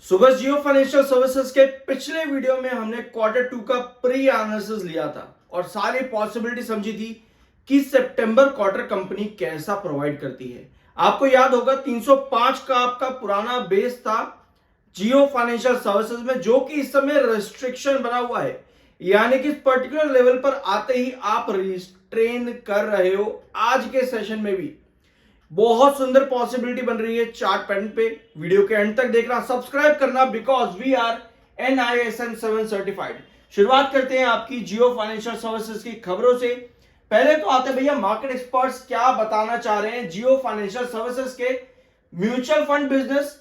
सुबह जियो financial services के पिछले वीडियो में हमने क्वार्टर 2 का प्री एनालिसिस लिया था और सारी पॉसिबिलिटी समझी थी कि सितंबर क्वार्टर कंपनी कैसा प्रोवाइड करती है। आपको याद होगा 305 का आपका पुराना बेस था जियो फाइनेंशियल सर्विसेज में, जो कि इस समय रेस्ट्रिक्शन बना हुआ है, यानी कि इस पर्टिकुलर लेवल पर आते ही आप रिस्ट्रेन कर रहे हो। आज के सेशन में भी बहुत सुंदर पॉसिबिलिटी बन रही है चार्ट पैटर्न पे। वीडियो के एंड तक देखना, सब्सक्राइब करना, because we are NISM 7 certified. शुरुआत करते हैं आपकी जियो फाइनेंशियल सर्विसेज की खबरों से। पहले तो आते भैया मार्केट एक्सपर्ट्स क्या बताना चाह रहे हैं जियो फाइनेंशियल सर्विसेज के म्यूचुअल फंड बिजनेस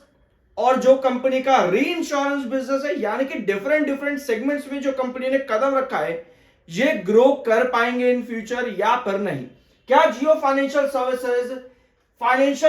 और जो कंपनी का री इंश्योरेंस बिजनेस है, यानी कि डिफरेंट सेगमेंट्स में जो कंपनी ने कदम रखा है, ये ग्रो कर पाएंगे इन फ्यूचर या फिर नहीं। क्या जियो फाइनेंशियल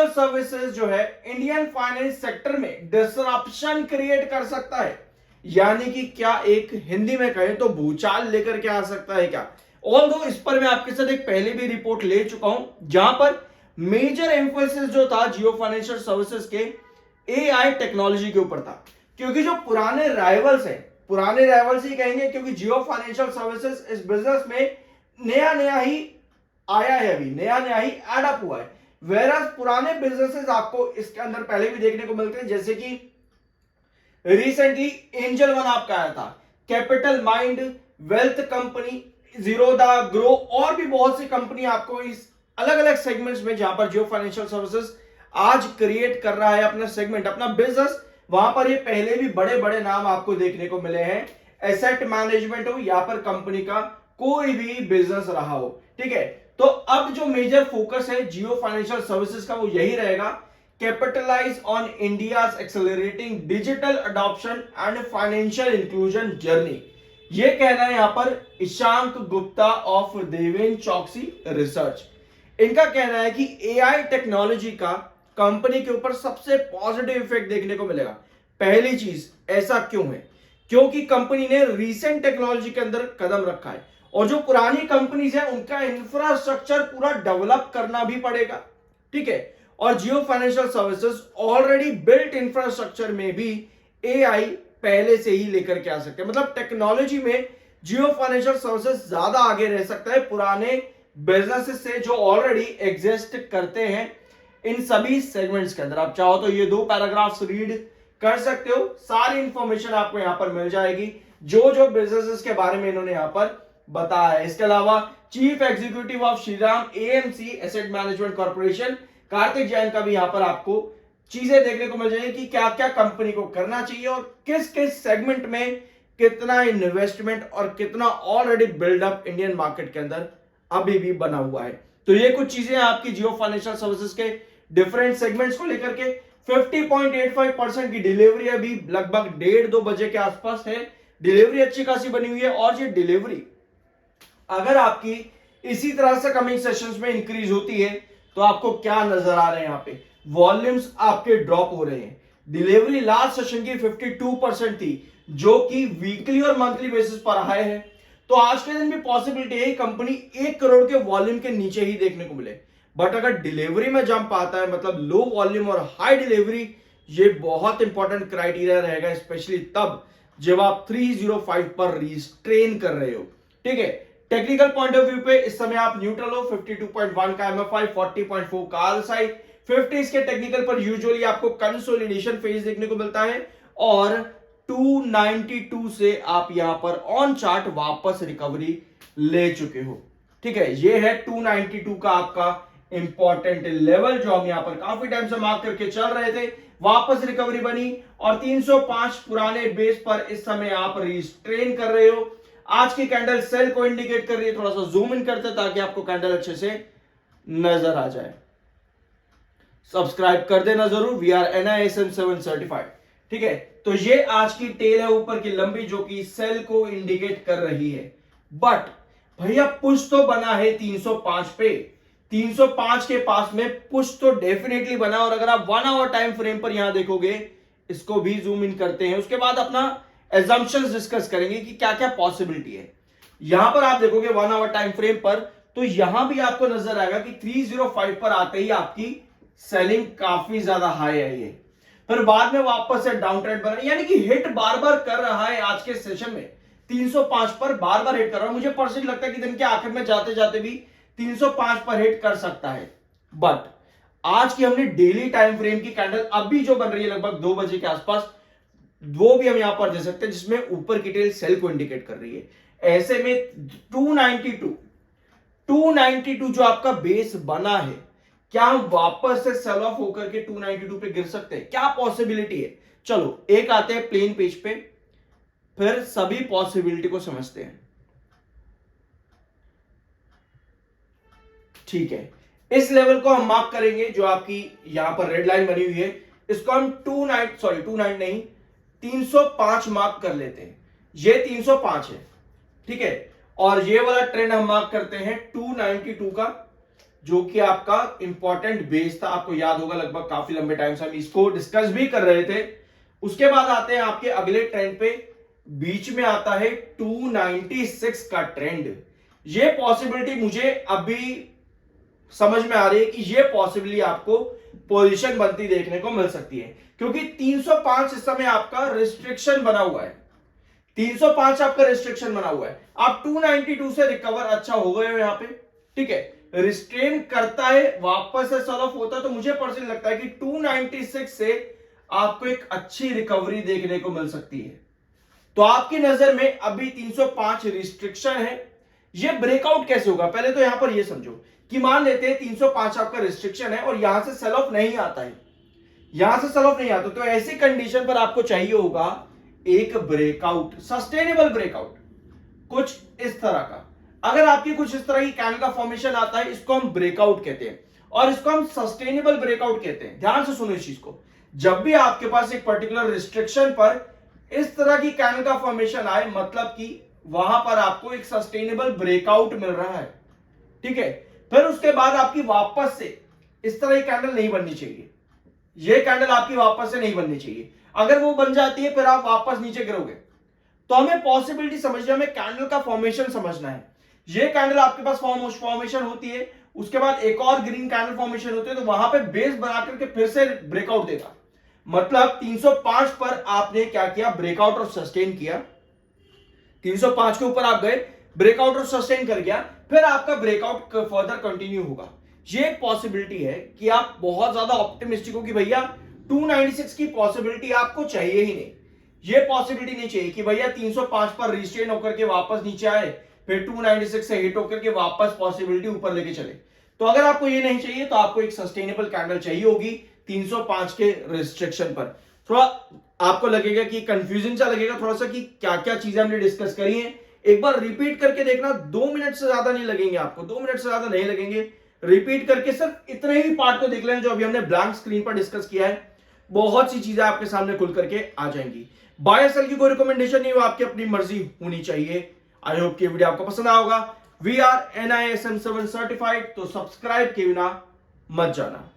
सर्विसेज जो है इंडियन फाइनेंस सेक्टर में डिसरप्शन क्रिएट कर सकता है, यानी कि क्या एक हिंदी में कहें तो भूचाल लेकर के आ सकता है क्या? ऑल्दो इस पर मैं आपके साथ एक पहले भी रिपोर्ट ले चुका हूं, जहां पर मेजर एम्फोसिस जो था जियो फाइनेंशियल सर्विसेज के AI टेक्नोलॉजी के ऊपर था। क्योंकि जो पुराने राइवल्स ही कहेंगे, क्योंकि जियो फाइनेंशियल सर्विसेज इस बिजनेस में नया ही आया है, अभी नया ही एडअप हुआ है। वेराज पुराने बिजनेसेस आपको इसके अंदर पहले भी देखने को मिलते हैं, जैसे कि रिसेंटली एंजल वन आपका आया था, capital mind, wealth company, Zerodha grow, और भी बहुत सी कंपनी आपको इस अलग अलग सेगमेंट्स में, जहां पर जियो फाइनेंशियल सर्विसेज आज क्रिएट कर रहा है अपना सेगमेंट, अपना बिजनेस, वहां पर ये पहले भी बड़े बड़े नाम आपको देखने को मिले हैं। एसेट मैनेजमेंट हो या फिर कंपनी का कोई भी बिजनेस रहा हो, ठीक है। तो अब जो मेजर फोकस है जियो फाइनेंशियल सर्विसेज का वो यही रहेगा, capitalize on India's accelerating digital adoption and financial inclusion journey. ये कहना है यहां पर ईशांक गुप्ता ऑफ देवेन चौकसी रिसर्च। इनका कहना है कि AI टेक्नोलॉजी का कंपनी के ऊपर सबसे पॉजिटिव इफेक्ट देखने को मिलेगा। पहली चीज, ऐसा क्यों है? क्योंकि कंपनी ने रीसेंट टेक्नोलॉजी के अंदर कदम रखा है और जो पुरानी कंपनीज है उनका इंफ्रास्ट्रक्चर पूरा डेवलप करना भी पड़ेगा, ठीक है। और Jio financial services already built infrastructure में भी AI पहले से ही लेकर के आ सकते हैं। मतलब टेक्नोलॉजी में जियो फाइनेंशियल सर्विसेज ज्यादा आगे रह सकता है पुराने बिजनेसेस से जो ऑलरेडी एग्जिस्ट करते हैं इन सभी सेगमेंट्स के अंदर। आप चाहो तो ये 2 पैराग्राफ्स रीड कर सकते हो, सारी इंफॉर्मेशन आपको यहां पर मिल जाएगी जो बिजनेसेस के बारे में इन्होंने यहां पर बताया है। इसके अलावा chief executive of Shriram AMC asset management corporation Kartik Jain का भी यहां पर आपको चीजें देखने को मिल जाएगी कि क्या क्या कंपनी को करना चाहिए और किस किस सेगमेंट में कितना इन्वेस्टमेंट और कितना ऑलरेडी बिल्डअप इंडियन मार्केट के अंदर अभी भी बना हुआ है। तो ये कुछ चीजें आपकी जियो फाइनेंशियल सर्विसेज के डिफरेंट सेगमेंट्स को लेकर के 50.85% की डिलीवरी अभी लगभग 1:30-2 बजे के आसपास है। डिलीवरी अच्छी खासी बनी हुई है और ये डिलीवरी अगर आपकी इसी तरह से कमिंग सेशंस में इंक्रीज होती है तो आपको क्या नजर आ रहे हैं, यहां पे वॉल्यूम्स आपके ड्रॉप हो रहे हैं। डिलीवरी लास्ट सेशन की 52% थी, जो कि वीकली और मंथली बेसिस पर हाई है। तो आज के दिन भी पॉसिबिलिटी है कंपनी 1 करोड़ के वॉल्यूम के नीचे ही देखने को मिले। बट अगर डिलीवरी में जंप आता है, मतलब लो वॉल्यूम और हाई डिलीवरी, ये बहुत इंपॉर्टेंट क्राइटेरिया रहेगा, स्पेशली तब जब आप 305 पर रिस्ट्रेन कर रहे हो, ठीक है। टेक्निकल पॉइंट ऑफ व्यू पे इस समय आप न्यूट्रल हो। 52.1 का MFI, 40.4 का RSI, 50 के टेक्निकल पर यूजुअली आपको कंसोलिडेशन फेज देखने को मिलता है और 292 से आप यहां पर ऑन चार्ट वापस रिकवरी ले चुके हो, ठीक है। ये है 292 का आपका इंपॉर्टेंट लेवल जो हम यहां पर काफी टाइम से मार्क करके चल रहे थे। वापस रिकवरी बनी और 305 पुराने बेस पर इस समय आप रिस्ट्रेन कर रहे हो। आज की कैंडल सेल को इंडिकेट कर रही है। थोड़ा सा जूम इन करते ताकि आपको कैंडल अच्छे से नजर आ जाए। सब्सक्राइब कर देना जरूर, वी आर NISM 7 सर्टिफाइड, ठीक है। तो ये आज की टेल है ऊपर की लंबी, जो कि सेल को इंडिकेट कर रही है। बट भैया पुश तो बना है 305 पे, 305 के पास में पुश तो डेफिनेटली बना। और अगर आप 1 आवर टाइम फ्रेम पर यहां देखोगे, इसको भी जूम इन करते हैं, उसके बाद अपना एजम्पशंस डिस्कस करेंगे कि क्या क्या पॉसिबिलिटी है। यहां पर आप देखोगे 1 आवर टाइम फ्रेम पर, तो यहां भी आपको नजर आएगा कि 305 पर आते ही आपकी सेलिंग काफी ज्यादा हाई है ये। फिर बाद में वापस से डाउन ट्रेंड बना, यानी कि हिट बार बार कर रहा है। आज के सेशन में 305 पर बार बार हिट कर रहा है। मुझे पर्सनली लगता है कि दिन के आखिर में जाते जाते भी 305 पर हिट कर सकता है। बट आज की हमने डेली टाइम फ्रेम की कैंडल अभी जो बन रही है लगभग 2 बजे के आसपास, वो भी हम यहां पर दे सकते हैं, जिसमें ऊपर की टेल सेल को इंडिकेट कर रही है। ऐसे में 292 जो आपका बेस बना है, क्या हम वापस से सेल ऑफ होकर के 292 पे गिर सकते हैं? क्या पॉसिबिलिटी है? चलो एक आते हैं प्लेन पेज पे, फिर सभी पॉसिबिलिटी को समझते हैं। ठीक है, इस लेवल को हम मार्क करेंगे, जो आपकी यहां पर रेड लाइन बनी हुई है, इसको हम 29 नहीं 305 मार्क कर लेते हैं। ये 305 है, ठीक है। और ये वाला ट्रेंड हम मार्क करते हैं 292 का, जो कि आपका इंपॉर्टेंट बेस था। आपको याद होगा लगभग काफी लंबे टाइम से हम इसको डिस्कस भी कर रहे थे। उसके बाद आते हैं आपके अगले ट्रेंड पे, बीच में आता है 296 का ट्रेंड। ये पॉसिबिलिटी मुझे अभी समझ में आ रही है कि ये पॉसिबली आपको पोजीशन बनती देखने को मिल सकती है, क्योंकि 305 इस समय आपका रिस्ट्रिक्शन बना हुआ है। 305 आपका रिस्ट्रिक्शन बना हुआ है। आप 292 से रिकवर अच्छा हो गए हो यहां पे, ठीक है। रिस्ट्रेन करता है, वापस से सेल ऑफ होता है, तो मुझे पर्सनली लगता है कि 296 से आपको एक अच्छी रिकवरी देखने को मिल सकती है। तो आपकी नजर में अभी 305 रिस्ट्रिक्शन है। ये ब्रेकआउट कैसे होगा? पहले तो यहां पर ये समझो कि मान लेते हैं 305 आपका रिस्ट्रिक्शन है और यहां से सेल ऑफ नहीं आता है, यहां से सेल ऑफ नहीं आता, तो ऐसी कंडीशन पर आपको चाहिए होगा एक ब्रेकआउट, सस्टेनेबल ब्रेकआउट, कुछ इस तरह का। अगर आपकी कुछ इस तरह की कैंडल का फॉर्मेशन आता है, इसको हम ब्रेकआउट कहते हैं और इसको हम सस्टेनेबल ब्रेकआउट कहते हैं। ध्यान से सुनो इस चीज को, जब भी आपके पास एक पर्टिकुलर रिस्ट्रिक्शन पर इस तरह की कैंडल का फॉर्मेशन आए, मतलब कि वहां पर आपको एक सस्टेनेबल ब्रेकआउट मिल रहा है, ठीक है। फिर उसके बाद आपकी वापस से इस तरह की कैंडल नहीं बननी चाहिए, ये कैंडल आपकी वापस से नहीं बननी चाहिए। अगर वो बन जाती है, फिर आप वापस नीचे गिरोगे। तो हमें पॉसिबिलिटी समझना, हमें कैंडल का फॉर्मेशन समझना है। ये कैंडल आपके पास फॉर्मेशन होती है, उसके बाद एक और ग्रीन कैंडल फॉर्मेशन होती है, तो वहां पे बेस बना करके फिर से ब्रेकआउट देगा। मतलब 305 पर आपने क्या किया? ब्रेकआउट और सस्टेन किया। 305 के ऊपर आप गए, ब्रेकआउट और सस्टेन कर गया, फिर आपका ब्रेकआउट फर्दर कंटिन्यू होगा। ये एक पॉसिबिलिटी है कि आप बहुत ज्यादा ऑप्टिमिस्टिक हो कि भैया 296 की पॉसिबिलिटी आपको चाहिए ही नहीं। ये पॉसिबिलिटी नहीं चाहिए कि भैया 305 पर रिस्ट्रेन होकर के वापस नीचे आए, फिर 296 से हिट होकर के वापस पॉसिबिलिटी ऊपर लेके चले। तो अगर आपको ये नहीं चाहिए, तो आपको एक सस्टेनेबल कैंडल चाहिए होगी 305 के रिस्ट्रिक्शन पर। थोड़ा आपको लगेगा कि कंफ्यूजन सा लगेगा थोड़ा सा कि क्या क्या चीजें हमने डिस्कस करी हैं। एक बार रिपीट करके देखना, 2 मिनट से ज्यादा नहीं लगेंगे आपको, 2 मिनट से ज्यादा नहीं लगेंगे। रिपीट करके सिर्फ इतने ही पार्ट को देख लेना जो अभी हमने ब्लैंक स्क्रीन पर डिस्कस किया है। बहुत सी चीजें आपके सामने खुल करके आ जाएंगी। बाय सेल की कोई रिकमेंडेशन नहीं हो, आपकी अपनी मर्जी होनी चाहिए। आई होप कि वीडियो आपको पसंद आया होगा। वी आर NISM 7 सर्टिफाइड, तो सब्सक्राइब के बिना मत जाना।